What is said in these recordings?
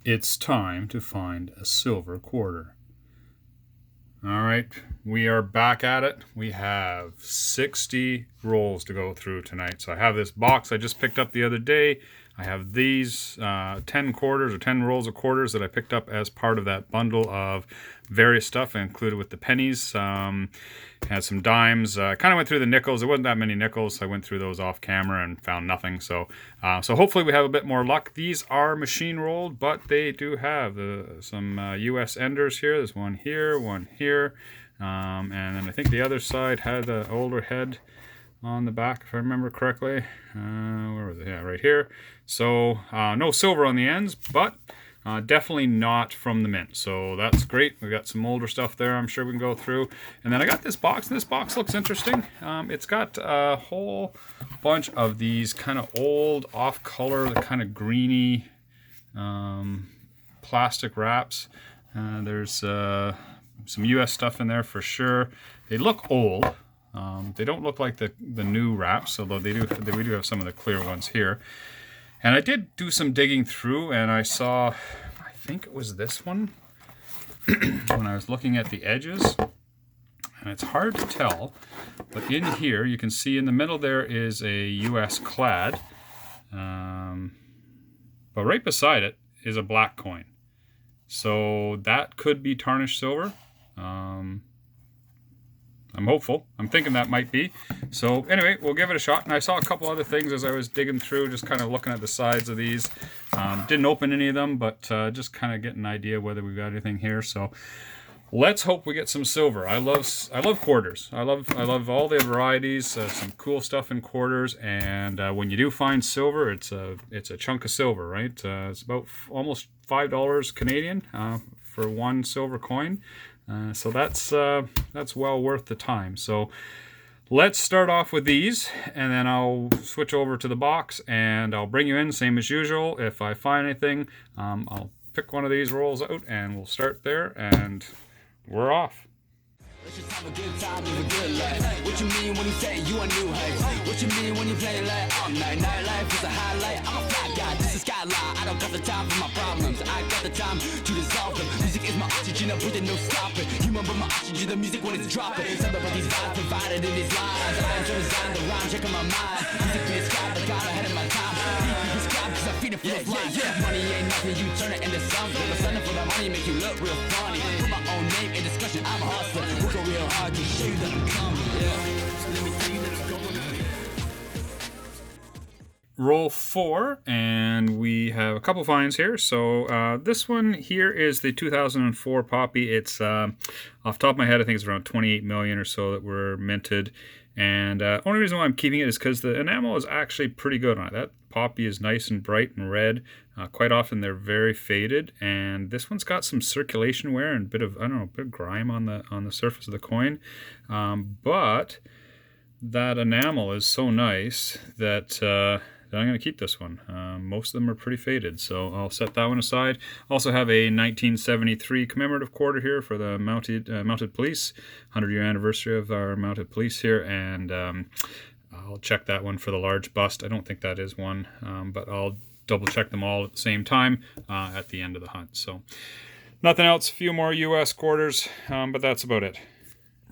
It's time to find a silver quarter. All right, we are back at it. We have 60 rolls to go through tonight. So I have this box I just picked up the other day. I have these 10 quarters or 10 rolls of quarters that I picked up as part of that bundle of various stuff included with the pennies. Had some dimes. Kind of went through the nickels. There wasn't that many nickels. I went through those off camera and found nothing. So hopefully we have a bit more luck. These are machine rolled, but they do have some U.S. enders here. There's one here, and then I think the other side had the older head on the back, if I remember correctly. Where was it? Yeah, right here. So no silver on the ends, but definitely not from the mint. So that's great. We got some older stuff there I'm sure we can go through. And then I got this box, and this box looks interesting. It's got a whole bunch of these kind of old, off-color, kind of greeny plastic wraps. There's some US stuff in there for sure. They look old. They don't look like the new wraps, although we do have some of the clear ones here. And I did do some digging through, and I saw, I think it was this one, when I was looking at the edges. And it's hard to tell, but in here, you can see in the middle there is a US clad. But right beside it is a black coin. So that could be tarnished silver. I'm hopeful. I'm thinking that might be. So anyway, we'll give it a shot. And I saw a couple other things as I was digging through, just kind of looking at the sides of these. Didn't open any of them, but just kind of get an idea whether we've got anything here. So let's hope we get some silver. I love quarters. I love all the varieties. Some cool stuff in quarters. And when you do find silver, it's a chunk of silver, right? It's about almost $5 Canadian for one silver coin. So that's well worth the time. So let's start off with these, and then I'll switch over to the box, and I'll bring you in, same as usual. If I find anything, I'll pick one of these rolls out, and we'll start there, and we're off. Let's just have a good time, live a good life. What you mean when you say you a new heights? What you mean when you play like all night? Nightlife is a highlight. I'm a fly guy, this is skyline. I don't got the time for my problems. I got the time to dissolve them. Music is my oxygen, I'm breathing, no stopping. You remember my oxygen, the music when it's dropping. Some of these vibes provided in these lines. I'm trying to design the rhyme, checking my mind. Music being scribed, I got ahead of my time. Deeply prescribed, cause I feed it full of flies. Money ain't nothing, you turn it into something. But something for the money make you look real funny. Put my own name in discussion, I'm a hustler. Working real hard to show you that I'm coming. Let me see that I'm going. Roll 4, and we have a couple finds here. So this one here is the 2004 Poppy. It's off the top of my head, I think it's around 28 million or so that were minted. And only reason why I'm keeping it is because the enamel is actually pretty good on it. That Poppy is nice and bright and red. Quite often they're very faded, and this one's got some circulation wear and a bit of grime on the surface of the coin. But that enamel is so nice that I'm going to keep this one. Most of them are pretty faded, so I'll set that one aside. Also have a 1973 commemorative quarter here for the mounted police, 100-year anniversary of our mounted police here, and I'll check that one for the large bust. I don't think that is one, but I'll double check them all at the same time at the end of the hunt. So nothing else, a few more US quarters, but that's about it.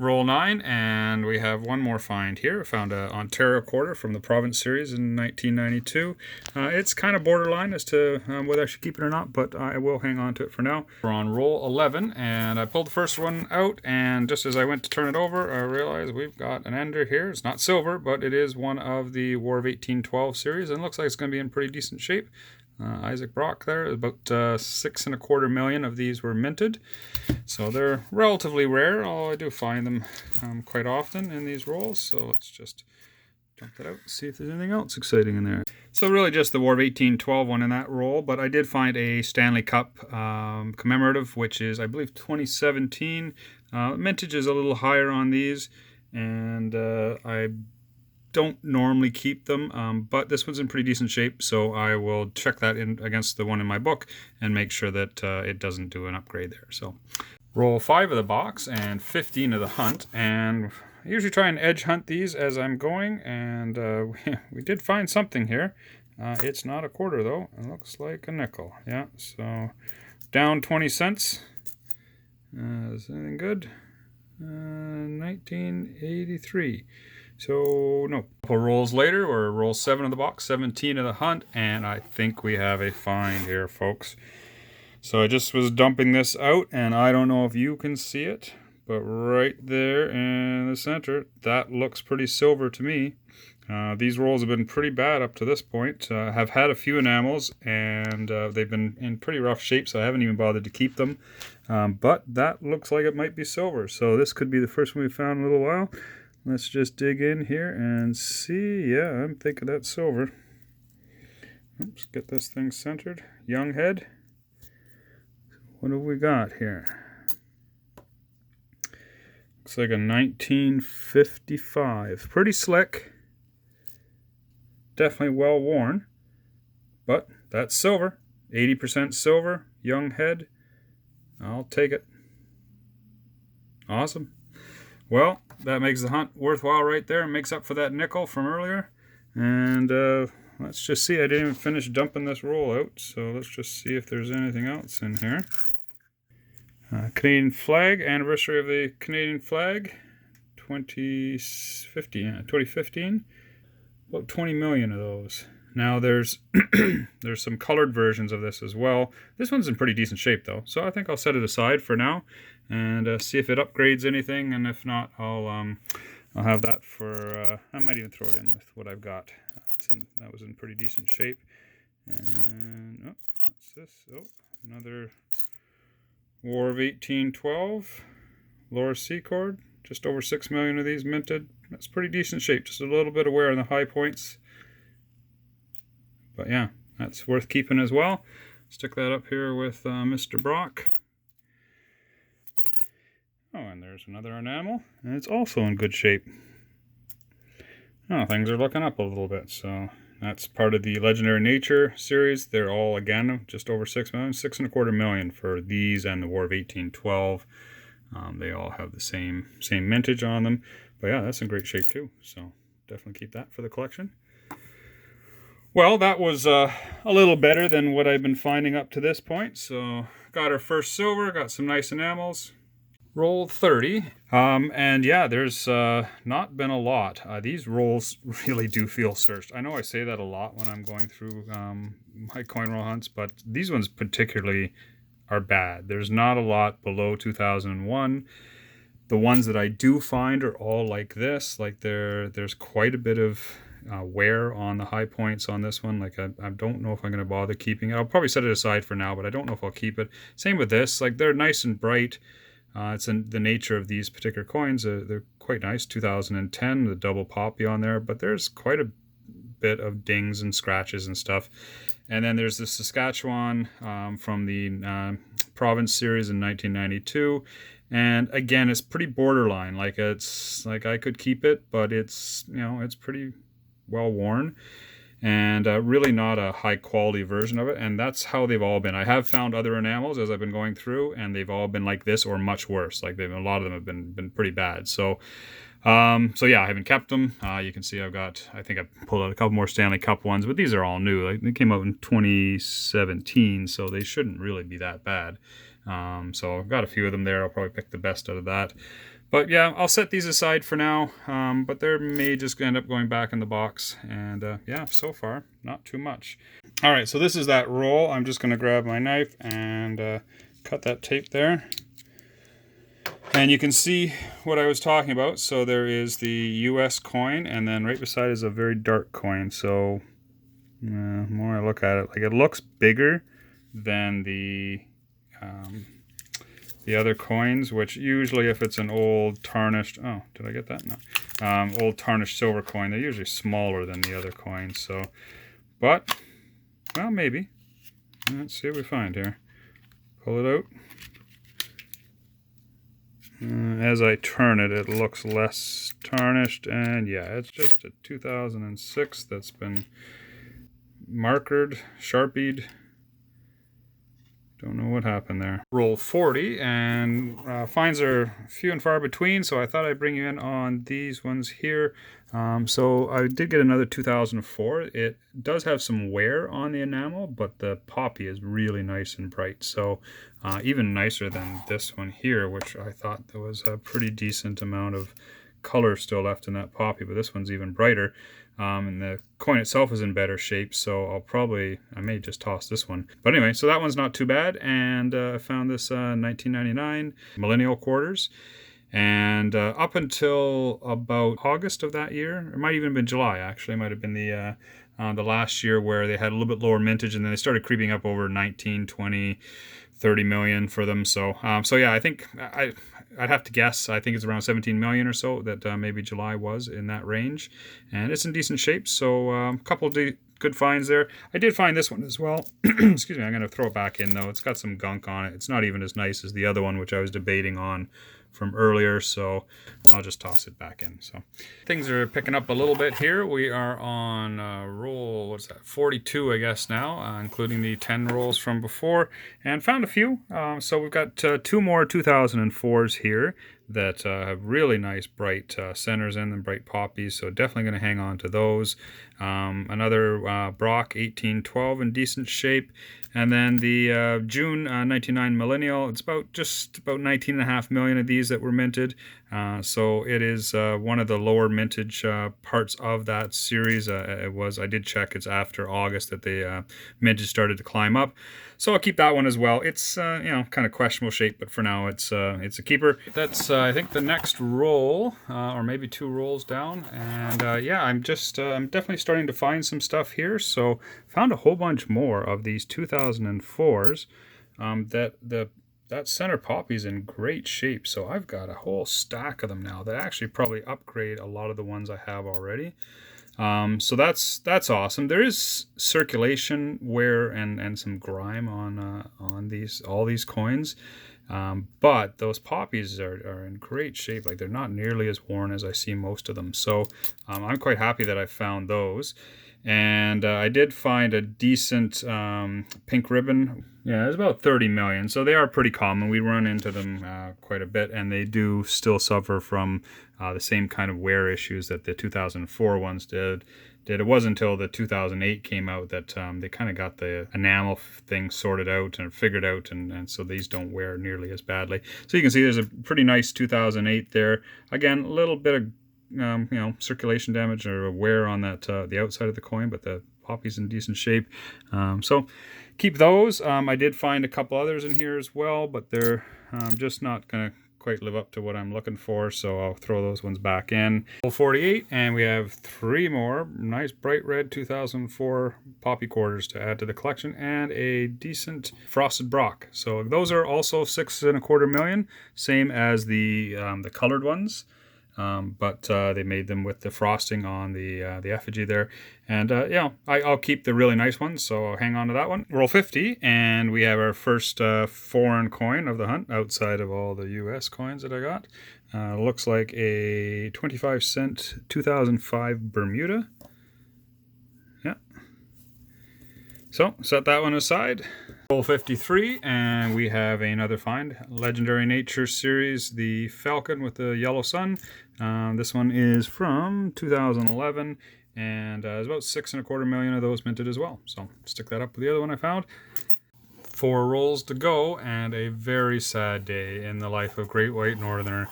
Roll 9, and we have one more find here. I found an Ontario quarter from the Province series in 1992. It's kind of borderline as to whether I should keep it or not, but I will hang on to it for now. We're on roll 11, and I pulled the first one out, and just as I went to turn it over, I realized we've got an ender here. It's not silver, but it is one of the War of 1812 series, and it looks like it's going to be in pretty decent shape. Isaac Brock there, about 6.25 million of these were minted. So they're relatively rare, although I do find them quite often in these rolls. So let's just dump that out and see if there's anything else exciting in there. So really just the War of 1812 one in that roll, but I did find a Stanley Cup commemorative, which is, I believe, 2017. Mintage is a little higher on these, and I don't normally keep them, but this one's in pretty decent shape, so I will check that in against the one in my book and make sure that it doesn't do an upgrade there. So roll 5 of the box and 15 of the hunt, and I usually try and edge hunt these as I'm going, and we did find something here. It's not a quarter though. It looks like a nickel. Yeah, so down 20 cents. Is anything good? 1983. So no. A couple rolls later, or roll 7 of the box, 17 of the hunt, and I think we have a find here, folks. So I just was dumping this out, and I don't know if you can see it, but right there in the center, that looks pretty silver to me. These rolls have been pretty bad up to this point. Have had a few enamels, and they've been in pretty rough shape, so I haven't even bothered to keep them. But that looks like it might be silver, so this could be the first one we've found in a little while. Let's just dig in here and see. Yeah, I'm thinking that's silver. Oops, get this thing centered. Young head. What have we got here? Looks like a 1955. Pretty slick. Definitely well worn. But that's silver. 80% silver. Young head. I'll take it. Awesome. Well, that makes the hunt worthwhile right there. It makes up for that nickel from earlier. And let's just see. I didn't even finish dumping this roll out, so let's just see if there's anything else in here. Canadian flag, anniversary of the Canadian flag, 2015. About 20 million of those. Now there's there's some colored versions of this as well. This one's in pretty decent shape though, so I think I'll set it aside for now and see if it upgrades anything, and if not, I'll have that for. I might even throw it in with what I've got. That was in pretty decent shape. And oh, what's this? Oh, another War of 1812 Laura Secord. Just over 6 million of these minted. That's pretty decent shape. Just a little bit of wear on the high points. But yeah, that's worth keeping as well. Stick that up here with Mr. Brock. Oh, and there's another enamel. And it's also in good shape. Oh, things are looking up a little bit. So that's part of the Legendary Nature series. They're all, again, just over 6 million. 6.25 million for these and the War of 1812. They all have the same mintage on them. But yeah, that's in great shape too. So definitely keep that for the collection. Well, that was a little better than what I've been finding up to this point. So got our first silver, got some nice enamels. Roll 30. And yeah, there's not been a lot. These rolls really do feel searched. I know I say that a lot when I'm going through my coin roll hunts, but these ones particularly are bad. There's not a lot below 2001. The ones that I do find are all like this. Like there's quite a bit of wear on the high points on this one. Like I don't know if I'm going to bother keeping it. I'll probably set it aside for now, but I don't know if I'll keep it. Same with this. Like they're nice and bright. It's in the nature of these particular coins. They're quite nice. 2010, the double poppy on there, but there's quite a bit of dings and scratches and stuff. And then there's the Saskatchewan from the Province series in 1992. And again, it's pretty borderline. Like it's like I could keep it, but it's, you know, it's pretty well worn. And really not a high quality version of it, and that's how they've all been. I have found other enamels as I've been going through, and they've all been like this or much worse. Like a lot of them have been pretty bad. So yeah, I haven't kept them. You can see I think I've pulled out a couple more Stanley Cup ones, but these are all new. Like they came out in 2017, so they shouldn't really be that bad. So I've got a few of them there. I'll probably pick the best out of that. But yeah, I'll set these aside for now, but they may just end up going back in the box. And yeah, so far, not too much. All right, so this is that roll. I'm just going to grab my knife and cut that tape there. And you can see what I was talking about. So there is the US coin, and then right beside is a very dark coin. So the more I look at it, like it looks bigger than the other coins, which usually if it's an old tarnished, oh, did I get that? No. Old tarnished silver coin, they're usually smaller than the other coins. So, but, well, maybe. Let's see what we find here. Pull it out. As I turn it, it looks less tarnished, and yeah, it's just a 2006 that's been markered, sharpied. Don't know what happened there. Roll 40, and finds are few and far between, so I thought I'd bring you in on these ones here. So I did get another 2004. It does have some wear on the enamel, but the poppy is really nice and bright. So even nicer than this one here, which I thought there was a pretty decent amount of color still left in that poppy, but this one's even brighter. And the coin itself is in better shape, so I may just toss this one. But anyway, so that one's not too bad, and I found this 1999 Millennial Quarters. And up until about August of that year, it might even have been July actually, it might have been the last year where they had a little bit lower mintage, and then they started creeping up over 19, 20, 30 million for them. So yeah, I think I'd have to guess. I think it's around 17 million or so that maybe July was in that range, and it's in decent shape. So a couple of good finds there. I did find this one as well. Excuse me, I'm going to throw it back in though. It's got some gunk on it. It's not even as nice as the other one, which I was debating on from earlier, so I'll just toss it back in. So things are picking up a little bit here. We are on roll, what's that, 42 I guess now, including the 10 rolls from before, and found a few. So we've got two more 2004s here that have really nice bright centers in them, bright poppies, so definitely going to hang on to those. Another Brock 1812 in decent shape, and then the June 99 Millennial. It's just about 19.5 million of these that were minted. So it is one of the lower mintage parts of that series. I did check, it's after August that the mintage started to climb up. So I'll keep that one as well. It's kind of questionable shape, but for now it's a keeper. That's I think the next roll, or maybe two rolls down. And yeah, I'm definitely starting to find some stuff here. So found a whole bunch more of these 2004s. That center poppy's in great shape. So I've got a whole stack of them now that actually probably upgrade a lot of the ones I have already. So that's awesome. There is circulation wear and some grime on all these coins, but those poppies are in great shape. Like, they're not nearly as worn as I see most of them. So I'm quite happy that I found those. And I did find a decent pink ribbon. Yeah, it's about 30 million. So they are pretty common. We run into them quite a bit, and they do still suffer from the same kind of wear issues that the 2004 ones did. It wasn't until the 2008 came out that they kind of got the enamel thing sorted out and figured out, and so these don't wear nearly as badly. So you can see there's a pretty nice 2008 there. Again, a little bit of circulation damage or wear on that the outside of the coin, but the poppy's in decent shape. So keep those. I did find a couple others in here as well, but they're just not gonna quite live up to what I'm looking for, so I'll throw those ones back in. 48, and we have three more nice bright red 2004 poppy quarters to add to the collection, and a decent frosted Brock. So those are also 6.25 million, same as the colored ones. But they made them with the frosting on the effigy there. And I'll keep the really nice ones, so I'll hang on to that one. Roll 50, and we have our first foreign coin of the hunt outside of all the US coins that I got. Looks like a 25-cent 2005 Bermuda. Yeah. So set that one aside. Roll 53, and we have another find. Legendary Nature series, the Falcon with the yellow sun. This one is from 2011, and there's about 6.25 million of those minted as well. So stick that up with the other one I found. 4 rolls to go, and a very sad day in the life of Great White Northerner.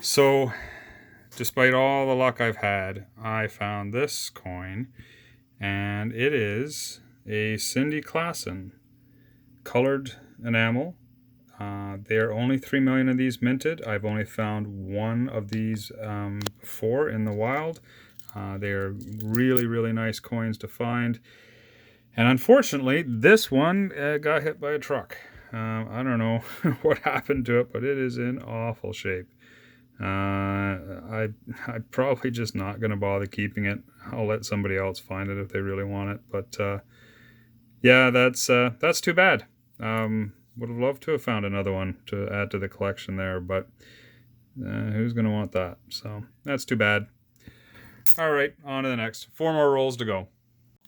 So despite all the luck I've had, I found this coin, and it is a Cindy Klassen colored enamel. There are only 3 million of these minted. I've only found one of these before in the wild. They're really, really nice coins to find. And unfortunately, this one got hit by a truck. I don't know what happened to it, but it is in awful shape. I'm probably just not going to bother keeping it. I'll let somebody else find it if they really want it. But yeah, that's too bad. Would have loved to have found another one to add to the collection there, but who's going to want that? So that's too bad. All right, on to the next. 4 more rolls to go.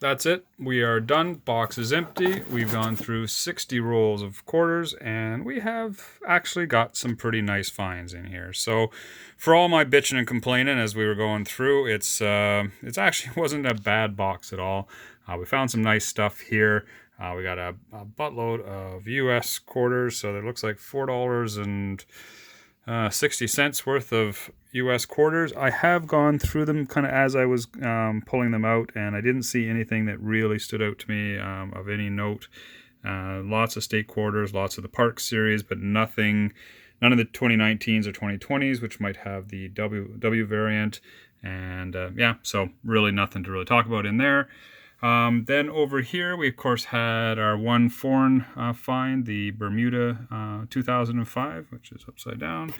That's it. We are done. Box is empty. We've gone through 60 rolls of quarters, and we have actually got some pretty nice finds in here. So, for all my bitching and complaining as we were going through, it's actually wasn't a bad box at all. We found some nice stuff here. We got a buttload of U.S. quarters, so it looks like $4.60 worth of U.S. quarters. I have gone through them kind of as I was pulling them out, and I didn't see anything that really stood out to me of any note. Lots of state quarters, lots of the Park series, but none of the 2019s or 2020s, which might have the W variant. And so really nothing to really talk about in there. Then over here, we of course had our one foreign find, the Bermuda 2005, which is upside down.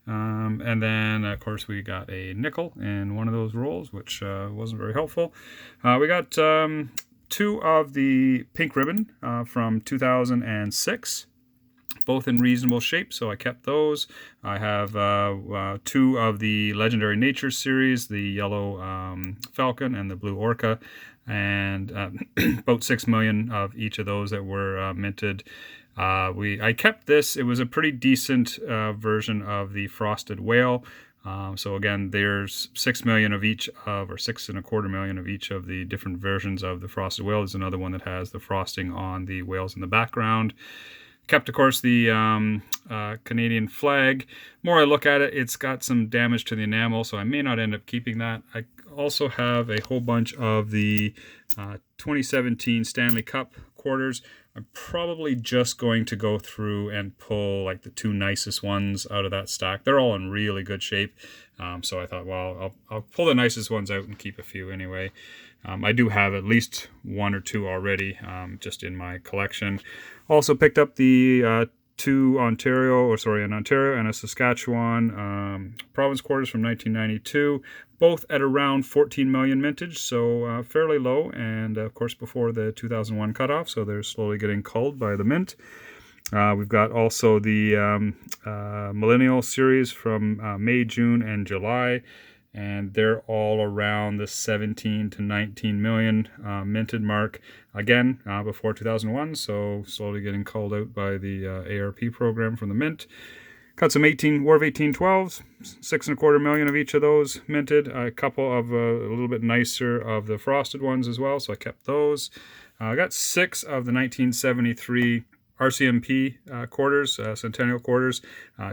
And then, of course, we got a nickel in one of those rolls, which wasn't very helpful. We got two of the pink ribbon from 2006. Both in reasonable shape, so I kept those. I have two of the Legendary Nature series, the yellow falcon and the blue orca, and about 6 million of each of those that were minted. I kept this. It was a pretty decent version of the frosted whale. So again, there's 6 million of each of, or 6.25 million of each of the different versions of the frosted whale. There's another one that has the frosting on the whales in the background. Kept, of course, the Canadian flag. More I look at it, it's got some damage to the enamel, so I may not end up keeping that. I also have a whole bunch of the 2017 Stanley Cup quarters. I'm probably just going to go through and pull like the two nicest ones out of that stack. They're all in really good shape. So I thought, well, I'll pull the nicest ones out and keep a few anyway. I do have at least one or two already just in my collection. Also picked up the two an Ontario and a Saskatchewan province quarters from 1992, both at around 14 million mintage, so fairly low, and of course before the 2001 cutoff, so they're slowly getting culled by the mint. We've got also the Millennial series from May, June, and July, and they're all around the 17 to 19 million minted mark. Again, before 2001, so slowly getting called out by the ARP program from the mint. Got some War of 1812s, 6.25 million of each of those minted. A couple of a little bit nicer of the frosted ones as well, so I kept those. I got 6 of the 1973 RCMP quarters, Centennial quarters.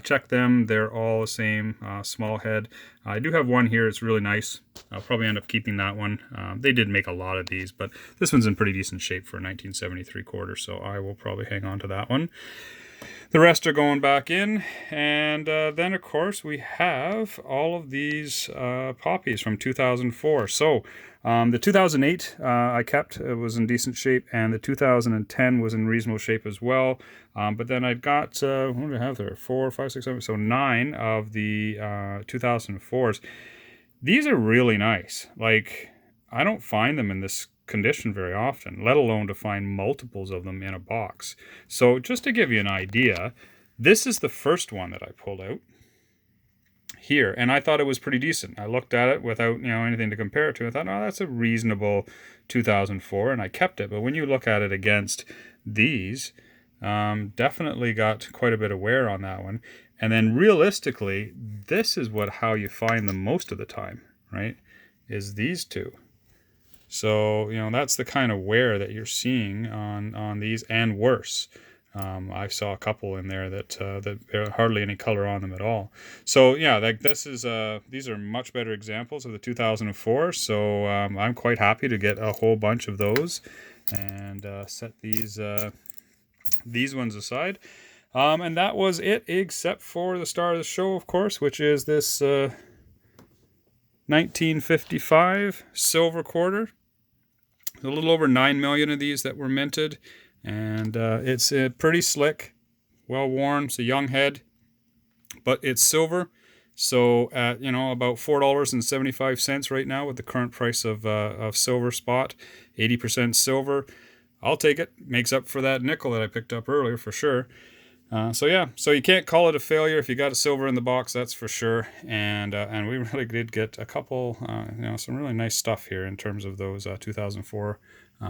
Check them. They're all the same, small head. I do have one here. It's really nice. I'll probably end up keeping that one. They did make a lot of these, but this one's in pretty decent shape for a 1973 quarter, so I will probably hang on to that one. The rest are going back in, and then, of course, we have all of these poppies from 2004. So the 2008 I kept. It was in decent shape, and the 2010 was in reasonable shape as well. But then I got, what do I have there? 4, 5, 6, 7, so 9 of the 2004s. These are really nice. Like, I don't find them in this condition very often, let alone to find multiples of them in a box. So just to give you an idea, this is the first one that I pulled out here, and I thought it was pretty decent. I looked at it without anything to compare it to. I thought, oh, that's a reasonable 2004, and I kept it. But when you look at it against these, definitely got quite a bit of wear on that one. And then realistically, this is how you find them most of the time, right? Is these two. So, that's the kind of wear that you're seeing on these, and worse. I saw a couple in there that there are hardly any color on them at all. So yeah, these are much better examples of the 2004. So I'm quite happy to get a whole bunch of those and set these ones aside. And that was it, except for the star of the show, of course, which is this 1955 silver quarter. A little over 9 million of these that were minted, and it's pretty slick, well worn. It's a young head, but it's silver, so at about $4.75 right now with the current price of silver spot, 80% silver. I'll take it. Makes up for that nickel that I picked up earlier for sure. So yeah, so you can't call it a failure if you got a silver in the box, that's for sure. And we really did get a couple, some really nice stuff here in terms of those 2004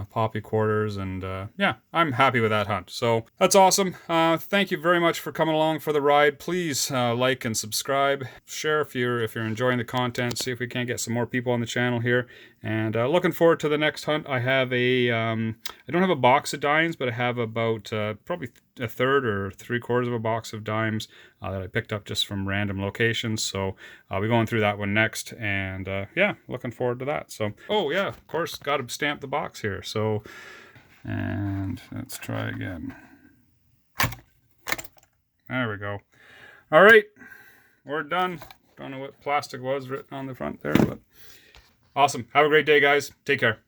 poppy quarters, and yeah, I'm happy with that hunt. So that's awesome. Thank you very much for coming along for the ride. Please like and subscribe, share if you're enjoying the content. See if we can't get some more people on the channel here. And looking forward to the next hunt. I have I don't have a box of dimes, but I have about probably a third or three-quarters of a box of dimes that I picked up just from random locations. So I'll be going through that one next, and yeah, looking forward to that. So, oh yeah, of course, got to stamp the box here. So, and let's try again. There we go. All right, we're done. Don't know what plastic was written on the front there, but awesome. Have a great day, guys. Take care.